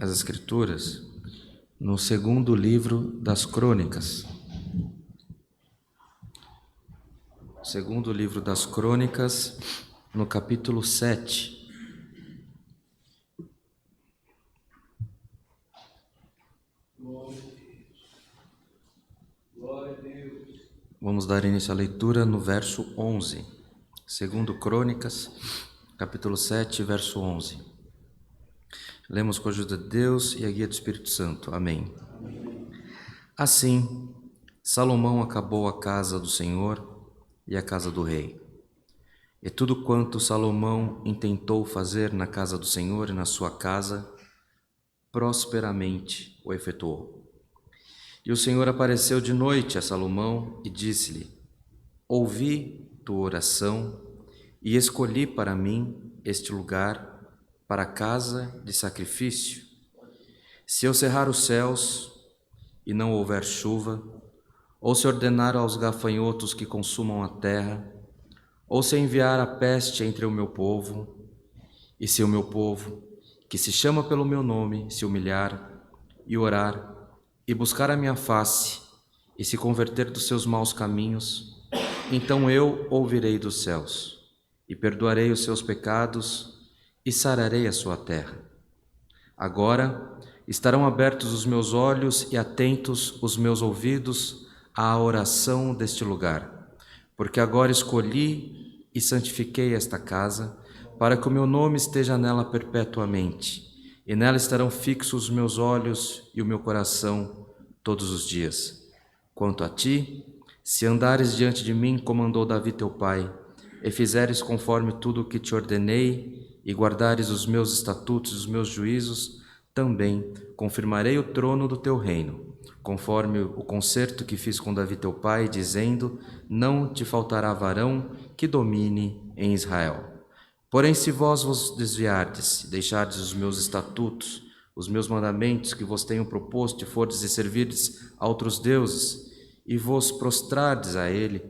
as Escrituras no segundo livro das Crônicas. Segundo livro das Crônicas, no capítulo 7. Vamos dar início à leitura no verso 11. Segundo Crônicas, capítulo 7, verso 11. Lemos com a ajuda de Deus e a guia do Espírito Santo. Amém. Assim, Salomão acabou a casa do Senhor e a casa do rei. E tudo quanto Salomão intentou fazer na casa do Senhor e na sua casa, prosperamente o efetuou. E o Senhor apareceu de noite a Salomão e disse-lhe: Ouvi tua oração e escolhi para mim este lugar para a casa de sacrifício. Se eu cerrar os céus e não houver chuva, ou se ordenar aos gafanhotos que consumam a terra, ou se enviar a peste entre o meu povo, e se o meu povo, que se chama pelo meu nome, se humilhar e orar, e buscar a minha face, e se converter dos seus maus caminhos, então eu ouvirei dos céus, e perdoarei os seus pecados, e sararei a sua terra. Agora estarão abertos os meus olhos e atentos os meus ouvidos à oração deste lugar, porque agora escolhi e santifiquei esta casa, para que o meu nome esteja nela perpetuamente, e nela estarão fixos os meus olhos e o meu coração todos os dias. Quanto a ti, se andares diante de mim, como andou Davi teu pai, e fizeres conforme tudo o que te ordenei, e guardares os meus estatutos e os meus juízos, também confirmarei o trono do teu reino, conforme o concerto que fiz com Davi teu pai, dizendo: não te faltará varão que domine em Israel. Porém, se vós vos desviardes, deixardes os meus estatutos, os meus mandamentos que vos tenho proposto, e fordes e servirdes a outros deuses, e vos prostrardes a ele,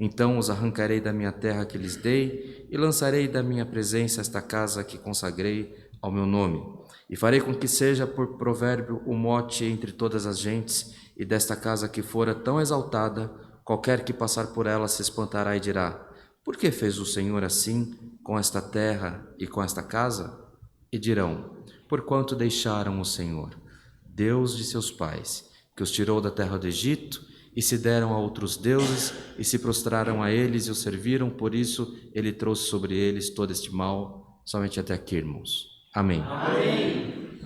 então os arrancarei da minha terra que lhes dei, e lançarei da minha presença esta casa que consagrei ao meu nome. E farei com que seja por provérbio o mote entre todas as gentes, e desta casa que fora tão exaltada, qualquer que passar por ela se espantará e dirá: por que fez o Senhor assim com esta terra e com esta casa? E dirão: porquanto deixaram o Senhor, Deus de seus pais, que os tirou da terra do Egito, e se deram a outros deuses, e se prostraram a eles e os serviram, por isso ele trouxe sobre eles todo este mal, somente até aqui, irmãos. Amém. Amém.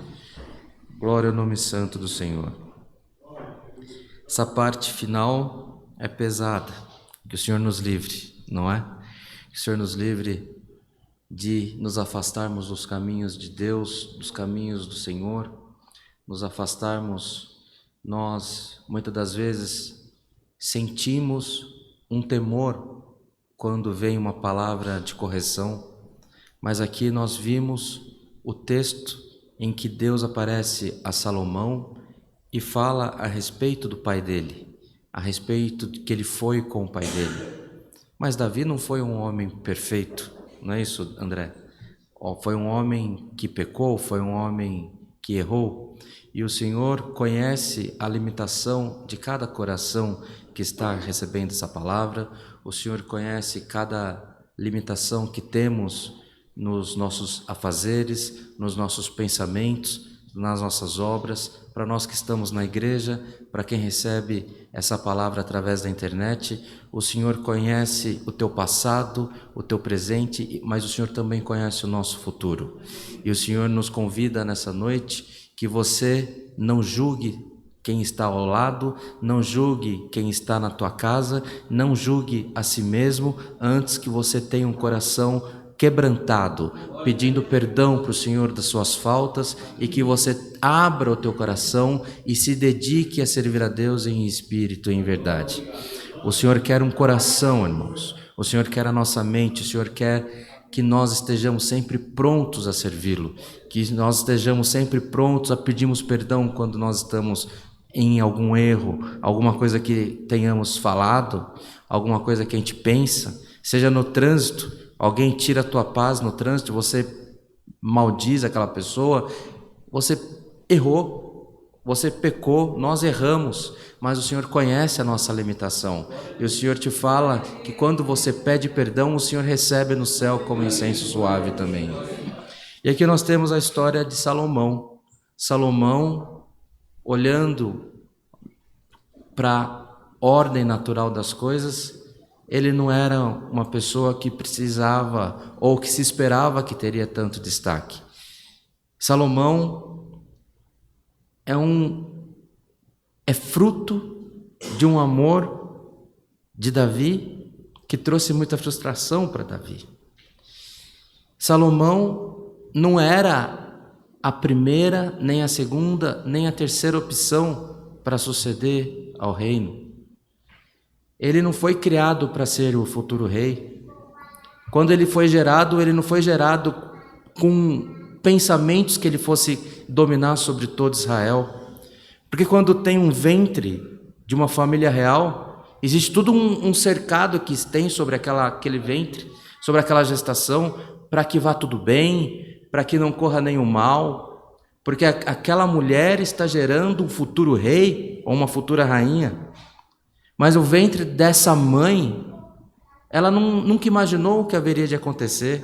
Glória ao nome santo do Senhor. Essa parte final é pesada, que o Senhor nos livre, não é? Que o Senhor nos livre de nos afastarmos dos caminhos de Deus, dos caminhos do Senhor, nos afastarmos. Nós, muitas das vezes, sentimos um temor quando vem uma palavra de correção, mas aqui nós vimos o texto em que Deus aparece a Salomão e fala a respeito do pai dele, a respeito de que ele foi com o pai dele. Mas Davi não foi um homem perfeito, não é isso, André? Foi um homem que pecou, foi um homem que errou, e o Senhor conhece a limitação de cada coração que está recebendo essa palavra. O Senhor conhece cada limitação que temos nos nossos afazeres, nos nossos pensamentos, nas nossas obras. Para nós que estamos na igreja, para quem recebe essa palavra através da internet, o Senhor conhece o teu passado, o teu presente, mas o Senhor também conhece o nosso futuro. E o Senhor nos convida nessa noite que você não julgue quem está ao lado, não julgue quem está na tua casa, não julgue a si mesmo, antes que você tenha um coração quebrantado, pedindo perdão para o Senhor das suas faltas, e que você abra o teu coração e se dedique a servir a Deus em espírito e em verdade. O Senhor quer um coração, irmãos. O Senhor quer a nossa mente. O Senhor quer que nós estejamos sempre prontos a servi-lo, que nós estejamos sempre prontos a pedirmos perdão quando nós estamos em algum erro, alguma coisa que tenhamos falado, alguma coisa que a gente pensa, seja no trânsito, alguém tira a tua paz no trânsito, você maldiz aquela pessoa, você errou, você pecou, nós erramos, mas o Senhor conhece a nossa limitação. E o Senhor te fala que quando você pede perdão, o Senhor recebe no céu como incenso suave também. E aqui nós temos a história de Salomão. Salomão, olhando para a ordem natural das coisas, ele não era uma pessoa que precisava ou que se esperava que teria tanto destaque. Salomão é fruto de um amor de Davi que trouxe muita frustração para Davi. Salomão não era a primeira, nem a segunda, nem a terceira opção para suceder ao reino. Ele não foi criado para ser o futuro rei. Quando ele foi gerado, ele não foi gerado com pensamentos que ele fosse dominar sobre todo Israel. Porque quando tem um ventre de uma família real, existe todo um cercado que tem sobre aquele ventre, sobre aquela gestação, para que vá tudo bem, para que não corra nenhum mal, porque aquela mulher está gerando um futuro rei ou uma futura rainha. Mas o ventre dessa mãe, ela nunca imaginou o que haveria de acontecer,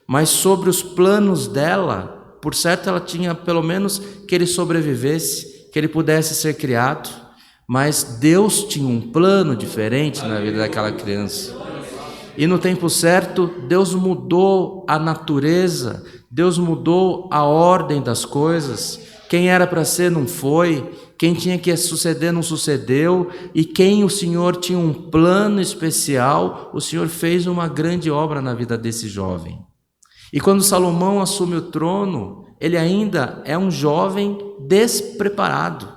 mas sobre os planos dela, por certo ela tinha pelo menos que ele sobrevivesse, que ele pudesse ser criado, mas Deus tinha um plano diferente na vida daquela criança. E no tempo certo, Deus mudou a natureza, Deus mudou a ordem das coisas. Quem era para ser não foi, quem tinha que suceder não sucedeu, e quem o Senhor tinha um plano especial, o Senhor fez uma grande obra na vida desse jovem. E quando Salomão assume o trono, ele ainda é um jovem despreparado,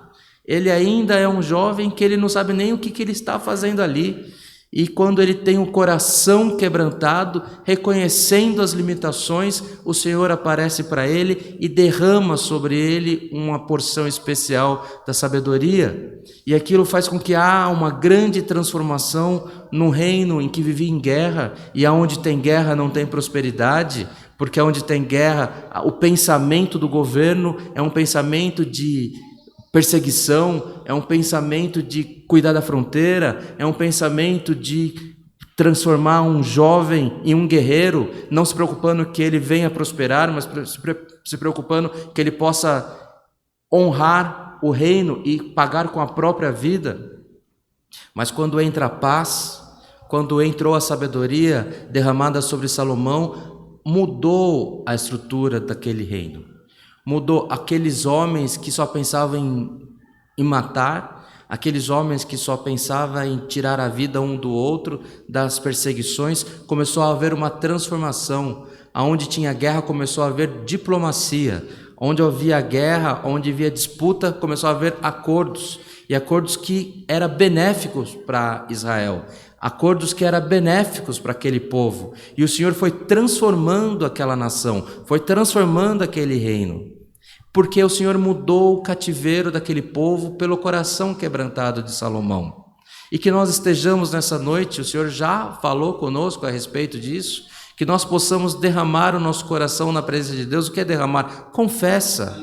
ele ainda é um jovem que ele não sabe nem o que ele está fazendo ali. E quando ele tem o coração quebrantado, reconhecendo as limitações, o Senhor aparece para ele e derrama sobre ele uma porção especial da sabedoria. E aquilo faz com que há uma grande transformação num reino em que vivia em guerra, e aonde tem guerra não tem prosperidade, porque onde tem guerra, o pensamento do governo é um pensamento de perseguição, é um pensamento de cuidar da fronteira, é um pensamento de transformar um jovem em um guerreiro, não se preocupando que ele venha prosperar, mas se preocupando que ele possa honrar o reino e pagar com a própria vida. Mas quando entra a paz, quando entrou a sabedoria derramada sobre Salomão, mudou a estrutura daquele reino. Mudou aqueles homens que só pensavam em matar, aqueles homens que só pensavam em tirar a vida um do outro, das perseguições. Começou a haver uma transformação. Onde tinha guerra, começou a haver diplomacia. Onde havia guerra, onde havia disputa, começou a haver acordos. E acordos que eram benéficos para Israel. Acordos que eram benéficos para aquele povo. E o Senhor foi transformando aquela nação, foi transformando aquele reino. Porque o Senhor mudou o cativeiro daquele povo pelo coração quebrantado de Salomão. E que nós estejamos nessa noite, o Senhor já falou conosco a respeito disso, que nós possamos derramar o nosso coração na presença de Deus. O que é derramar? Confessa.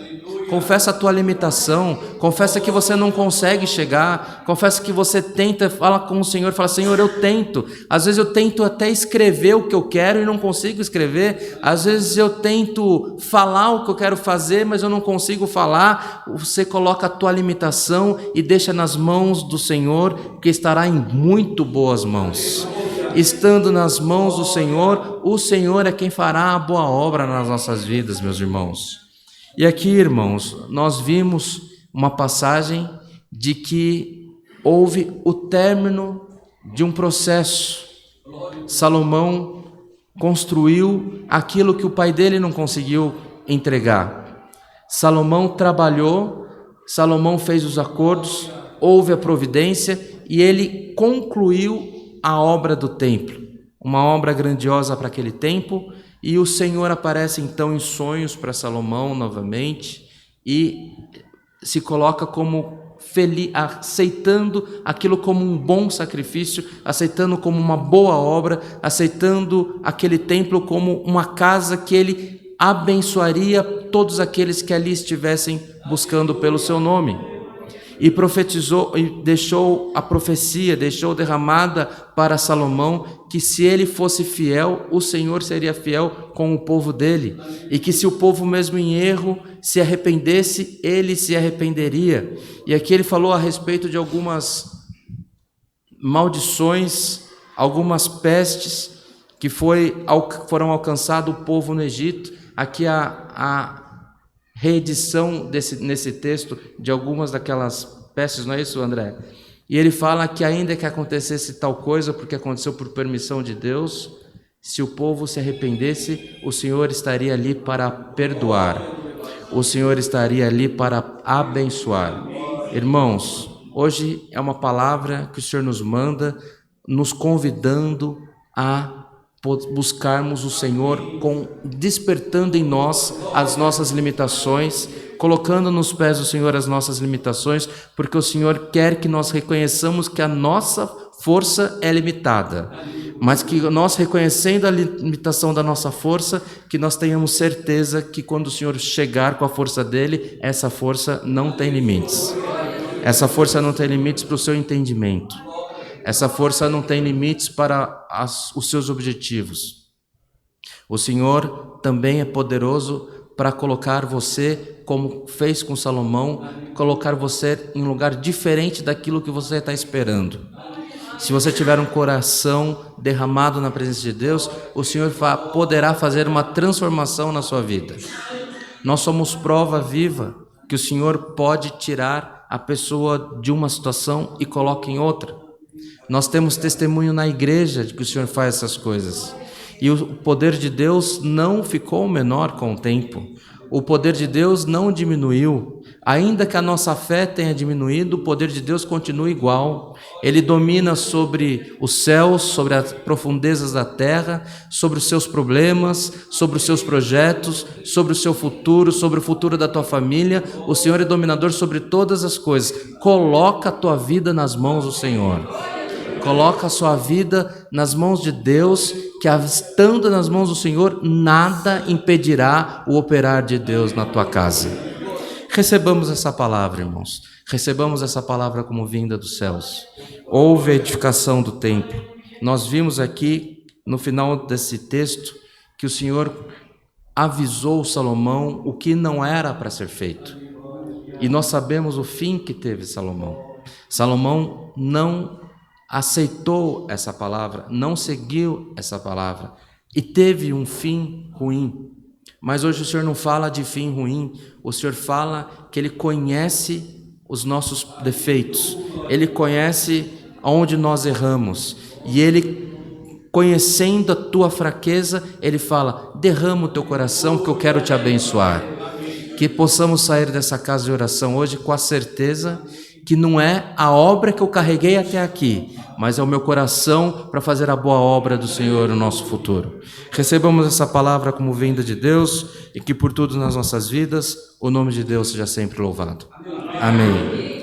Confessa a tua limitação, confessa que você não consegue chegar, confessa que você tenta, fala com o Senhor, fala: Senhor, eu tento. Às vezes eu tento até escrever o que eu quero e não consigo escrever. Às vezes eu tento falar o que eu quero fazer, mas eu não consigo falar. Você coloca a tua limitação e deixa nas mãos do Senhor, que estará em muito boas mãos. Estando nas mãos do Senhor, o Senhor é quem fará a boa obra nas nossas vidas, meus irmãos. E aqui, irmãos, nós vimos uma passagem de que houve o término de um processo. Salomão construiu aquilo que o pai dele não conseguiu entregar. Salomão trabalhou, Salomão fez os acordos, houve a providência e ele concluiu a obra do templo, uma obra grandiosa para aquele tempo. E o Senhor aparece então em sonhos para Salomão novamente e se coloca como feliz, aceitando aquilo como um bom sacrifício, aceitando como uma boa obra, aceitando aquele templo como uma casa que ele abençoaria todos aqueles que ali estivessem buscando pelo seu nome. E profetizou e deixou a profecia, deixou derramada para Salomão que se ele fosse fiel, o Senhor seria fiel com o povo dele, e que se o povo mesmo em erro se arrependesse, ele se arrependeria. E aqui ele falou a respeito de algumas maldições, algumas pestes que foram alcançado o povo no Egito. Aqui a reedição nesse texto de algumas daquelas pestes, não é isso, André? E ele fala que ainda que acontecesse tal coisa, porque aconteceu por permissão de Deus, se o povo se arrependesse, o Senhor estaria ali para perdoar, o Senhor estaria ali para abençoar. Irmãos, hoje é uma palavra que o Senhor nos manda, nos convidando a buscarmos o Senhor, despertando em nós as nossas limitações, colocando nos pés do Senhor as nossas limitações, porque o Senhor quer que nós reconheçamos que a nossa força é limitada, mas que nós, reconhecendo a limitação da nossa força, que nós tenhamos certeza que quando o Senhor chegar com a força dele, essa força não tem limites. Essa força não tem limites para o seu entendimento. Essa força não tem limites para os seus objetivos. O Senhor também é poderoso para colocar você, como fez com Salomão, colocar você em um lugar diferente daquilo que você está esperando. Se você tiver um coração derramado na presença de Deus, o Senhor poderá fazer uma transformação na sua vida. Nós somos prova viva que o Senhor pode tirar a pessoa de uma situação e coloca em outra. Nós temos testemunho na igreja de que o Senhor faz essas coisas. E o poder de Deus não ficou menor com o tempo. O poder de Deus não diminuiu. Ainda que a nossa fé tenha diminuído, o poder de Deus continua igual. Ele domina sobre os céus, sobre as profundezas da terra, sobre os seus problemas, sobre os seus projetos, sobre o seu futuro, sobre o futuro da tua família. O Senhor é dominador sobre todas as coisas. Coloca a tua vida nas mãos do Senhor. Coloca a sua vida nas mãos de Deus, que estando nas mãos do Senhor, nada impedirá o operar de Deus na tua casa. Recebamos essa palavra, irmãos. Recebamos essa palavra como vinda dos céus. Houve a edificação do templo. Nós vimos aqui, no final desse texto, que o Senhor avisou Salomão o que não era para ser feito. E nós sabemos o fim que teve Salomão. Salomão não aceitou essa palavra, não seguiu essa palavra e teve um fim ruim. Mas hoje o Senhor não fala de fim ruim, o Senhor fala que Ele conhece os nossos defeitos, Ele conhece onde nós erramos, e Ele, conhecendo a tua fraqueza, Ele fala: derrama o teu coração que eu quero te abençoar. Que possamos sair dessa casa de oração hoje com a certeza que não é a obra que eu carreguei até aqui, mas é o meu coração para fazer a boa obra do Senhor no nosso futuro. Recebamos essa palavra como vinda de Deus e que por tudo nas nossas vidas o nome de Deus seja sempre louvado. Amém.